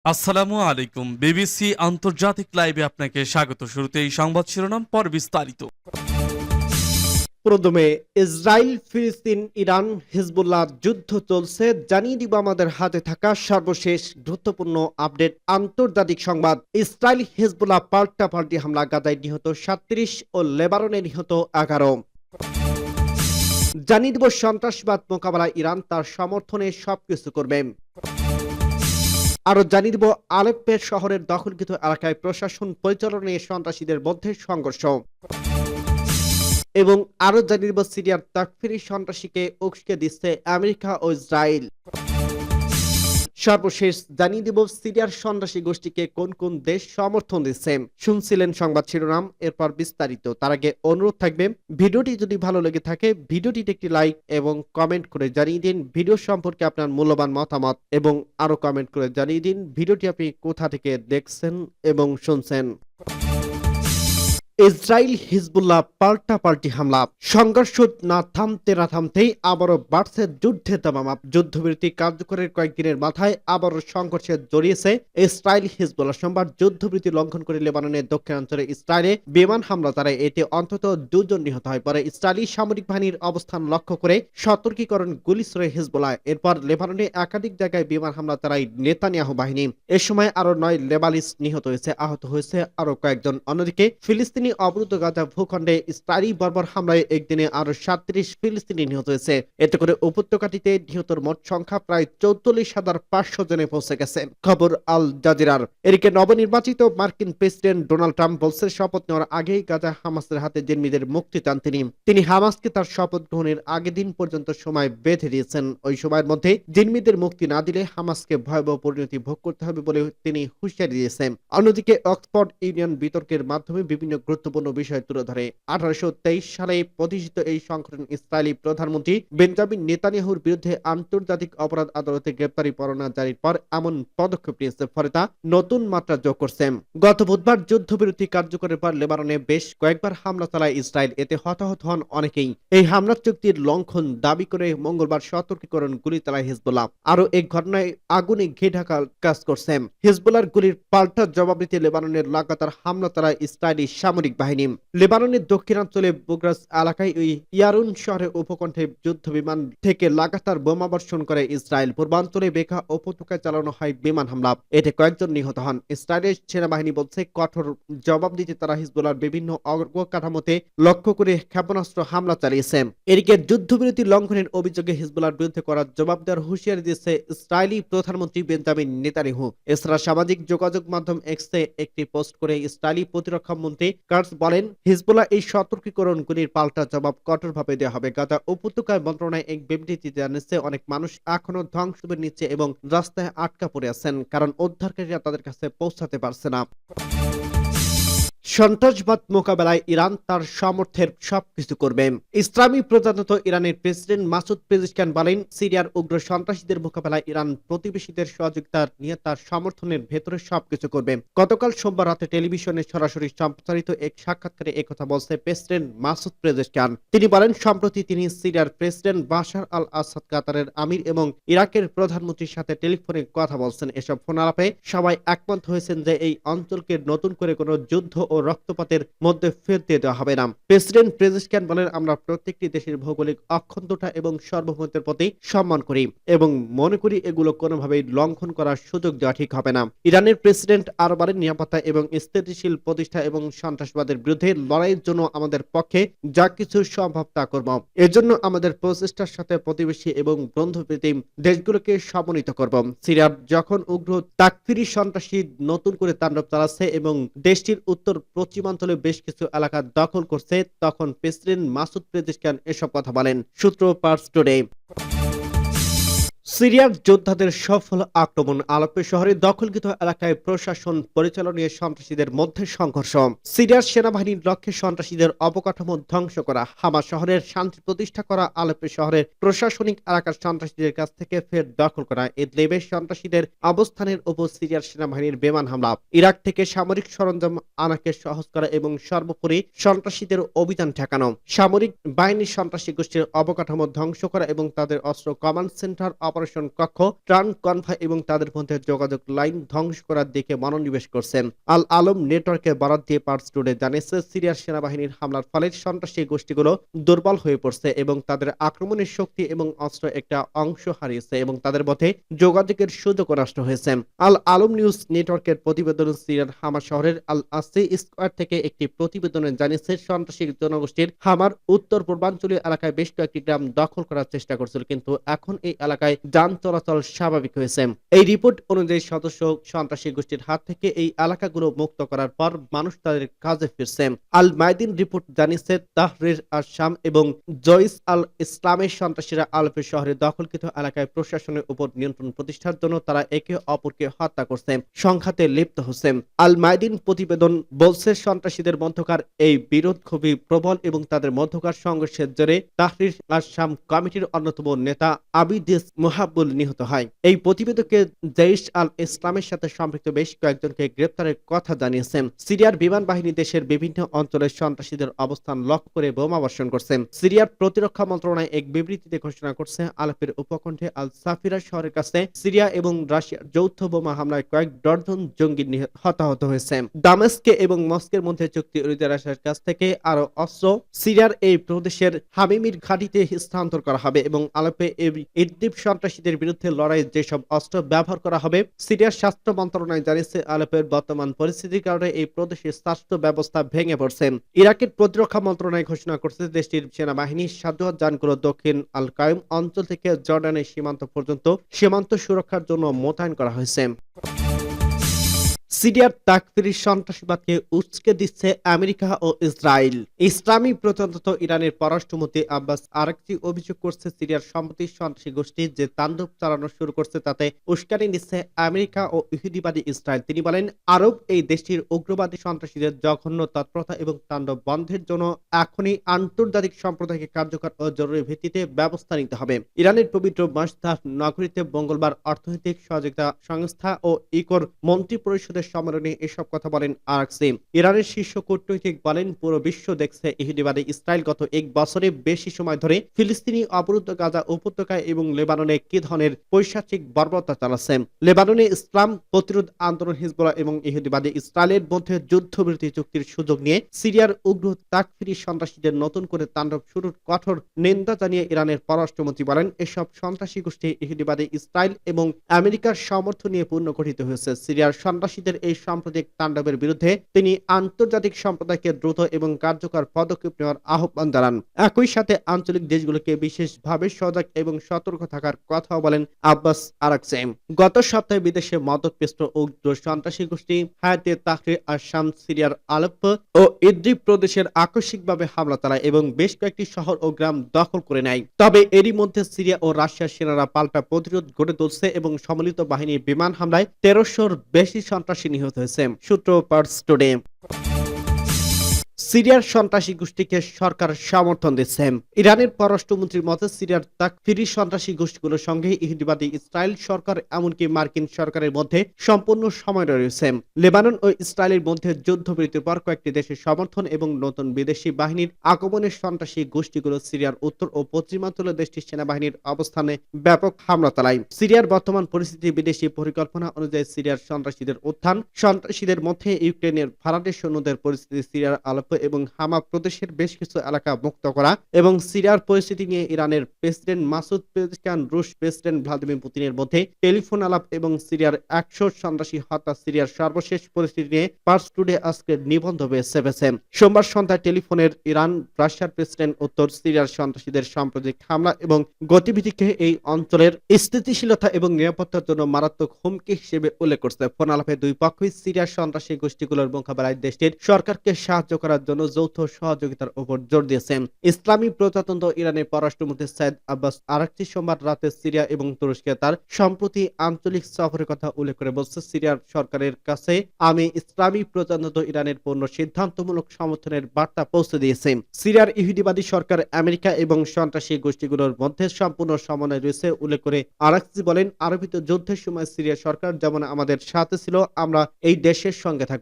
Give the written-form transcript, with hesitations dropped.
আসসালামু আলাইকুম। বিবিসি আন্তর্জাতিক লাইভে আপনাকে স্বাগত। শুরুতেই সংবাদ শিরোনাম, পর বিস্তারিত। প্রথমে ইসরায়েল, ফিলিস্তিন, ইরান, হিজবুল্লাহ যুদ্ধ চলছে, জানিয়ে দিব আমাদের হাতে থাকা সর্বশেষ গুরুত্বপূর্ণ আপডেট। আন্তর্জাতিক সংবাদ। ইসরায়েল হিজবুল্লাহ পাল্টাপাল্টি হামলা, গাজায় নিহত ৩৭ ও লেবাননে নিহত ১১। জানিয়ে দিব সন্ত্রাসবাদ মোকাবেলায় ইরান তার সমর্থনে সবকিছু করবে। আরো জানিয়ে দিব আলেপ্পো শহরের দখলকৃত এলাকায় প্রশাসন পরিচালনা নিয়ে সন্ত্রাসীদের মধ্যে সংঘর্ষ। এবং আরো জানিয়ে দিব সিরিয়ার তাকফিরি সন্ত্রাসীকে উস্কে দিচ্ছে আমেরিকা ও ইসরায়েল। সর্বশেষ জানিয়ে দিব সিরিয়ার সন্ত্রাসী গোষ্ঠীকে কোন কোন দেশ সমর্থন দিচ্ছে। শুনছিলেন সংবাদ শিরোনাম, এরপর বিস্তারিত। তার আগে অনুরোধ থাকবে, ভিডিওটি যদি ভালো লেগে থাকে ভিডিওটিতে একটি লাইক এবং কমেন্ট করে জানিয়ে দিন ভিডিও সম্পর্কে আপনার মূল্যবান মতামত, এবং আরো কমেন্ট করে জানিয়ে দিন ভিডিওটি আপনি কোথা থেকে দেখছেন এবং শুনছেন। ইসরায়েল হিজবুল্লাহ পাল্টাপাল্টি হামলা, সংঘর্ষ না থামতেই আবারও বাড়ছে যুদ্ধের দামামা। যুদ্ধবিরতি কার্যকরের কয়েকদিনের মাথায় আবারও সংঘর্ষে জড়িয়েছে ইসরায়েল হিজবুল্লাহ। সোমবার যুদ্ধবিরতি লঙ্ঘন করে লেবাননের দক্ষিণাঞ্চলে ইসরায়েলে বিমান হামলা চালায়, এতে অন্তত ২ জন নিহত হয়। পরে ইসরায়েলি সামরিক বাহিনীর অবস্থান লক্ষ্য করে সতর্কীকরণ গুলি ছোড়ে হিজবুল্লাহ। এরপর লেবাননে একাধিক জায়গায় বিমান হামলা চালায় নেতানিয়াহু বাহিনী। এ সময় আরো ৯ লেবানিজ নিহত হয়েছে, আহত হয়েছে আরো কয়েকজন। অন্যদিকে ফিলিস্তিনি অবরুদ্ধ গাজা ভূখণ্ডে ইসরায়েলি বর্বর হামলায় একদিনে আরো ৩৭ ফিলিস্তিনি নিহত হয়েছে। এতে করে উপত্যকাটিতে নিহতর মোট সংখ্যা প্রায় ৪৪,৫০০ জনে পৌঁছে গেছে। খবর আল জাজিরার। এদিকে নবনির্বাচিত মার্কিন প্রেসিডেন্ট ডোনাল্ড ট্রাম্প বলছে, শপথ নেওয়ার আগেই গাজা হামাসের হাতে জিম্মিদের মুক্তি চান তিনি হামাসকে তার শপথ গ্রহণের আগের দিন পর্যন্ত সময় বেঁধে দিয়েছেন। ওই সময়ের মধ্যে জিম্মিদের মুক্তি না দিলে হামাসকে ভয়াবহ পরিণতি ভোগ করতে হবে বলে তিনি হুঁশিয়ারি দিয়েছেন। অন্যদিকে অক্সফোর্ড ইউনিয়ন বিতর্কের মাধ্যমে বিভিন্ন গুরুত্বপূর্ণ বিষয় তুলে ধরে। ১৮২৩ সালে প্রতিষ্ঠিত এই সংগঠন ইসরায়েলি প্রধানমন্ত্রী বেঞ্জামিন নেতানিয়াহুর বিরুদ্ধে আন্তর্জাতিক অপরাধ আদালতে গ্রেপ্তারি পরোয়ানা জারির পর এমন পদক্ষেপ নিয়েছে, ফলে তা নতুন মাত্রা যোগ করছে। গত বুধবার যুদ্ধবিরতি কার্যকরের পর লেবাননে বেশ কয়েকবার হামলা চালায় ইসরায়েল, এতে হতাহত হন অনেকেই। এই হামলা চুক্তির লঙ্ঘন দাবি করে মঙ্গলবার সতর্কীকরণ গুলি চালায় হিজবুল্লাহ। আরো এক ঘটনায় আগুনে ঘিরে ঢাকার কাজ করছে। হিজবুল্লাহর গুলির পাল্টা জবাব দিতে লেবাননের লাগাতার হামলা চালায় ইসরায়েলি সামরিক বাহিনী। লেবাননের দক্ষিণাঞ্চলে বুগরাস এলাকায় ওই ইয়ারুন শহরের উপকণ্ঠে যুদ্ধ বিমান থেকে লাগাতার বোমাবর্ষণ করে ইসরায়েল। পূর্বাঞ্চলে বেকা উপত্যকায় চালানো হয় বিমান হামলা, এতে কয়েকজন নিহত হন। ইসরায়েলের সেনাবাহিনী বলছে, কঠোর জবাব দিতে তারা হিজবুল্লাহর বিভিন্ন অবকাঠামোতে লক্ষ্য করে ক্ষেপণাস্ত্র হামলা চালিয়েছে। এদিকে যুদ্ধবিরতি লঙ্ঘনের অভিযোগে হিজবুল্লাহর বিরুদ্ধে করা জবাব দেওয়ার হুঁশিয়ারি দিয়েছে ইসরায়েলি প্রধানমন্ত্রী বেঞ্জামিন নেতানিয়াহু। এছাড়া সামাজিক যোগাযোগ মাধ্যম এক্সে একটি পোস্ট করে ইসরায়েলি প্রতিরক্ষা মন্ত্রী কার্স বলেন, হিজবুল্লাহ এই সতর্কীকরণগুলির পাল্টা জবাব কঠোরভাবে দেওয়া হবে। গাজা উপত্যকায় মন্ত্রণালয় এক বিবৃতিতে জানিয়েছে, অনেক মানুষ এখনো ধ্বংসের নিচে এবং রাস্তায় আটকা পড়ে আছেন, কারণ উদ্ধারকারীরা তাদের কাছে পৌঁছাতে পারছে না। সন্ত্রাসবাদ মোকাবেলায় ইরান তার সামর্থ্যের সবকিছু করবে। ইসলামী প্রজাতন্ত্র ইরানের প্রেসিডেন্ট মাসুদ পেজিশকিয়ান বলেন, সিরিয়ার উগ্র সন্ত্রাসীদের মোকাবেলায় ইরান প্রতিবেশীদের সহযোগিতা নিয়ে তার সমর্থনের ভেতরে সবকিছু করবে। গতকাল সোমবার রাতে টেলিভিশনে সরাসরি সম্প্রচারিত এক সাক্ষাৎকারে একথা বলছে প্রেসিডেন্ট মাসুদ পেজিশকিয়ান। তিনি বলেন, সম্প্রতি তিনি সিরিয়ার প্রেসিডেন্ট বাশার আল আসাদ, কাতারের আমির এবং ইরাকের প্রধানমন্ত্রীর সাথে টেলিফোনে কথা বলছেন। এসব ফোনালাপে সবাই একমত হয়েছেন যে এই অঞ্চলকে নতুন করে কোনো যুদ্ধ ও রক্তপাতের মধ্যে ফেলতে দেওয়া হবে না। প্রেসিডেন্ট পেজিশকিয়ান বলেন, আমরা প্রত্যেকটি দেশের ভৌগোলিক অখণ্ডতা এবং সার্বভৌমত্বের প্রতি সম্মান করি এবং মনে করি এগুলো কোনোভাবেই লঙ্ঘন করার সুযোগ দেওয়া ঠিক হবে না। ইরানের প্রেসিডেন্ট আরও বলেন, নিরাপত্তা এবং স্থিতিশীল প্রতিষ্ঠা এবং সন্ত্রাসবাদের বিরুদ্ধে লড়াইয়ের জন্য আমাদের পক্ষে যা কিছু সম্ভব তা করব। এজন্য আমাদের প্রচেষ্টার সাথে প্রতিবেশী এবং বন্ধুপ্রীতি দেশগুলোকে সমন্বিত করব। সিরিয়ার যখন উগ্র তাকফিরি সন্ত্রাসী নতুন করে তাণ্ডব চালাচ্ছে এবং দেশটির উত্তর পশ্চিমাঞ্চলে বেশ কিছু এলাকা দখল করছে, তখন প্রেসিডেন্ট মাসুদ পেজিশকিয়ান এসব কথা বলেন। সূত্র পার্স টুডে। সিরিয়ার যোদ্ধাদের সফল আক্রমণ, আলেপ্পো শহরে দখলকৃত এলাকায় প্রশাসন পরিচালনা নিয়ে সন্ত্রাসীদের মধ্যে সংঘর্ষ। সিরিয়ার সেনাবাহিনীর লক্ষ্যে সন্ত্রাসীদের অবকাঠামো ধ্বংস করা, হামা শহরের শান্তি প্রতিষ্ঠা করা, আলেপ্পো শহরের প্রশাসনিক এলাকার সন্ত্রাসীদের কাছ থেকে ফের দখল করা, ইদলিবে সন্ত্রাসীদের অবস্থানের উপর সিরিয়ার সেনাবাহিনীর বিমান হামলা, ইরাক থেকে সামরিক সরঞ্জাম আনাকে সহজ করা এবং সর্বোপরি সন্ত্রাসীদের অভিযান ঠেকানো। সামরিক বাহিনীর সন্ত্রাসী গোষ্ঠীর অবকাঠামো ধ্বংস করা এবং তাদের অস্ত্র কমান্ড সেন্টার অপারেশন অপারেশন কক্ষ, ত্রাণ কনভয় এবং তাদের মধ্যে যোগাযোগ লাইন ধ্বংস করার দিকে মনোনিবেশ করছে। আল আলম নেটওয়ার্কে বরাত দিয়ে পার্স টুডে জানিয়েছে, সিরিয়ার সেনাবাহিনীর হামলার ফলে সন্ত্রাসী গোষ্ঠীগুলো দুর্বল হয়ে পড়ছে এবং তাদের আক্রমণের শক্তি এবং অস্ত্র একটা অংশ হারিয়েছে এবং তাদের মধ্যে যোগাযোগের সুযোগ নষ্ট হয়েছে। আল আলম নিউজ নেটওয়ার্কের প্রতিবেদন সিরিয়ার হামা শহরের আল আসি স্কোয়ার থেকে একটি প্রতিবেদনে জানিয়েছে, সন্ত্রাসী জনগোষ্ঠীর হামার উত্তর পূর্বাঞ্চলীয় এলাকায় বেশ কয়েকটি গ্রাম দখল করার চেষ্টা করছিল, কিন্তু এখন এই এলাকায় যান চলাচল স্বাভাবিক হয়েছে। এই রিপোর্ট অনুযায়ী সন্ত্রাসী গোষ্ঠীর হাত থেকে এই এলাকাগুলো মুক্ত করার পর মানুষ তাদের কাজে ফিরছে। আল মাইদিন রিপোর্ট জানিয়েছে, তাহরির আল শাম এবং জয়িস আল ইসলামের সন্ত্রাসীরা আলেপো শহরে দখলকৃত এলাকায় প্রশাসনের উপর নিয়ন্ত্রণ প্রতিষ্ঠার জন্য তারা একে অপরকে হত্যা করছে, সংঘাতে লিপ্ত হচ্ছে। আল মাইদিন প্রতিবেদন বলছে, সন্ত্রাসীদের মধ্যকার এই বিরোধ খুবই প্রবল এবং তাদের মধ্যকার সংঘর্ষের জেরে তাহরির আল শাম কমিটির অন্যতম নেতা আবিদিস মুহাব্বুল নিহত হয়। এই প্রতিবেদকে জৈশ আল ইসলামের সাথে সম্পৃক্ত বেশ কয়েকজনকে গ্রেপ্তারের কথা জানিয়েছে। সিরিয়ার বিমান বাহিনী দেশের বিভিন্ন অঞ্চলে সন্ত্রাসীদের অবস্থান লক্ষ্য করে বোমা বর্ষণ করছে। সিরিয়ার প্রতিরক্ষা মন্ত্রণালয় এক বিবৃতিতে ঘোষণা করছে, আলেপোর উপকণ্ঠে আল সাফিরা শহরের কাছে সিরিয়া এবং রাশিয়ার যৌথ বোমা হামলায় কয়েক ডজন জঙ্গি হতাহত হয়েছে। দামেস্কে এবং মস্কোর মধ্যে চুক্তি অনুযায়ী রাশিয়ার কাছ থেকে আরো অস্ত্র সিরিয়ার এই প্রদেশের হামিমির ঘাঁটিতে স্থানান্তর করা হবে এবং আলেপো ইদলিব সন্ত্রাসীদের বিরুদ্ধে লড়াই যেসব অস্ত্র ব্যবহার করা হবে। সিরিয়ার স্বাস্থ্য মন্ত্রণালয় জানিয়েছে, আলেপোর বর্তমান পরিস্থিতির কারণে এই প্রদেশের স্বাস্থ্য ব্যবস্থা ভেঙে পড়ছে। ইরাকের প্রতিরক্ষা মন্ত্রণালয় ঘোষণা করছে, দেশটির সেনাবাহিনীর সাজোয়ার যানগুলো দক্ষিণ আল কায়ুম অঞ্চল থেকে জর্ডানের সীমান্ত পর্যন্ত সীমান্ত সুরক্ষার জন্য মোতায়েন করা হয়েছে। সিরিয়ার তাকফিরি সন্ত্রাসবাদকে উস্কে দিচ্ছে আমেরিকা ও ইসরায়েল। ইসলামী প্রজাতন্ত্র ইরানের পররাষ্ট্রমন্ত্রী আব্বাস আরাকচি অভিযোগ করছে, সিরিয়ার সম্প্রতি সন্ত্রাসী গোষ্ঠী যে তাণ্ডব চালানো শুরু করছে তাতে উস্কানি নিচ্ছে আমেরিকা ও ইহুদিবাদী ইসরায়েল। তিনি বলেন, আরব এই দেশটির উগ্রবাদী সন্ত্রাসীদের জঘন্য তৎপরতা এবং তাণ্ডব বন্ধের জন্য এখনই আন্তর্জাতিক সম্প্রদায়কে কার্যকর ও জরুরি ভিত্তিতে ব্যবস্থা নিতে হবে। ইরানের পবিত্র মাসদাহ নগরীতে মঙ্গলবার অর্থনৈতিক সহযোগিতা সংস্থা ও ইকোর মন্ত্রী পরিষদের সম্মেলনে এসব কথা বলেন আরাকচি। ইরানের শীর্ষ কূটনৈতিক বলেন, পুরো বিশ্ব দেখছে ইহুদিবাদী ইসরায়েল গত এক বছরে বেশি সময় ধরে ফিলিস্তিনি অবরুদ্ধ গাজা উপত্যকায় এবং লেবাননে কি ধরনের পৈশাচিক বর্বরতা চালাচ্ছে। লেবাননে ইসলাম প্রতিরোধ আন্দোলন হিজবুল্লাহ এবং ইহুদিবাদী ইসরায়েলের মধ্যে যুদ্ধবিরতি চুক্তির সুযোগ নিয়ে সিরিয়ার উগ্র তাকফিরি সন্ত্রাসীদের নতুন করে তাণ্ডব শুরুর কঠোর নিন্দা জানিয়ে ইরানের পররাষ্ট্রমন্ত্রী বলেন, এসব সন্ত্রাসী গোষ্ঠী ইহুদিবাদী ইসরায়েল এবং আমেরিকার সমর্থন নিয়ে পুনর্গঠিত হয়েছে। সিরিয়ার সন্ত্রাসীদের এই সাম্প্রতিক তাণ্ডবের বিরুদ্ধে তিনি আন্তর্জাতিক সম্প্রদায়কে দ্রুত এবং কার্যকর পদক্ষেপ নেওয়ার আহ্বান জানান। একই সাথে আঞ্চলিক দেশগুলোকে বিশেষভাবে সজাগ এবং সতর্ক থাকার কথাও বলেন আব্বাস আরাকচি। গত সপ্তাহে বিদেশে মদতপৃষ্ট উগ্র সন্ত্রাসী গোষ্ঠী হায়াতে তাহরির আল শাম সিরিয়ার আলেপ্পো ও ইদলিব প্রদেশের আকস্মিকভাবে হামলা চালায় এবং বেশ কয়েকটি শহর ও গ্রাম দখল করে নেয়। তবে এরই মধ্যে সিরিয়া ও রাশিয়ার সেনারা পাল্টা প্রতিরোধ গড়ে তুলছে এবং সম্মিলিত বাহিনীর বিমান হামলায় 1300-র বেশি সন্ত্রাসী নিহত হয়েছে। সূত্র পার্স টুডে। সিরিয়ার সন্ত্রাসী গোষ্ঠীকে সরকার সমর্থন দিচ্ছে। ইরানের পররাষ্ট্রমন্ত্রীর মতে, সিরিয়ার তাকফিরি সন্ত্রাসী গোষ্ঠীগুলোর সঙ্গে ইহুদিবাদী ইসরায়েল সরকার এমনকি মার্কিন সরকারের মধ্যে সম্পূর্ণ সময় রয়েছে। লেবানন ও ইসরায়েলের মধ্যে যুদ্ধবিরতির পর কয়েকটি দেশের সমর্থন এবং নতুন বিদেশি বাহিনীর আগমনের সন্ত্রাসী গোষ্ঠীগুলো সিরিয়ার উত্তর ও পশ্চিমাঞ্চলে দেশটির সেনাবাহিনীর অবস্থানে ব্যাপক হামলা চালায়। সিরিয়ার বর্তমান পরিস্থিতি বিদেশি পরিকল্পনা অনুযায়ী সিরিয়ার সন্ত্রাসীদের উত্থান, সন্ত্রাসীদের মধ্যে ইউক্রেনের ভাড়াটে সৈন্যদের পরিস্থিতি, সিরিয়ার আলেপ্পো এবং হামা প্রদেশের বেশ কিছু এলাকা মুক্ত করা এবং সিরিয়ার পরিস্থিতি নিয়ে ইরানের প্রেসিডেন্ট মাসুদ পেজেশকিয়ান, রুশ প্রেসিডেন্ট ভ্লাদিমির পুতিনের মধ্যে টেলিফোন আলাপ এবং সিরিয়ার 100 সন্ত্রাসী হত্যা, সিরিয়ার সর্বশেষ পরিস্থিতি নিয়ে পার্স টুডে আজকে নিবন্ধ পেয়েছে। সোমবার সন্ধ্যায় টেলিফোনের ইরান রাশিয়ার প্রেসিডেন্ট উত্তর সিরিয়ার সন্ত্রাসীদের সাম্প্রতিক হামলা এবং গতিবিধিকে এই অঞ্চলের স্থিতিশীলতা এবং নিরাপত্তার জন্য মারাত্মক হুমকি হিসেবে উল্লেখ করছে। ফোন আলাপে দুই পক্ষই সিরিয়ার সন্ত্রাসী গোষ্ঠীগুলোর মোকাবেলায় দেশটির সরকারকে সাহায্য করার জন্য যৌথ সহযোগিতার উপর জোর দিয়েছেন। ইসলামী প্রজাতন্ত্র ইরানের পররাষ্ট্রমন্ত্রী সাইদ আব্বাস আরাকচি সোমবার রাতে সিরিয়া এবং তুরস্কে তার সম্প্রতি আঞ্চলিক সফরের কথা উল্লেখ করে বলছে, সিরিয়ার সরকারের কাছে আমি ইসলামী প্রজাতন্ত্র ইরানের পূর্ণ সিদ্ধান্তমূলক সমর্থনের বার্তা পৌঁছে দিয়েছে। সিরিয়ার ইহুদিবাদী সরকার আমেরিকা এবং সন্ত্রাসী গোষ্ঠীগুলোর মধ্যে সম্পূর্ণ সমন্বয় রয়েছে উল্লেখ করে আরাকচি বলেন, আরোপিত যুদ্ধের সময় সিরিয়া সরকার যেমন আমাদের সাথে ছিল, আমরা এই দেশের সঙ্গে থাকব।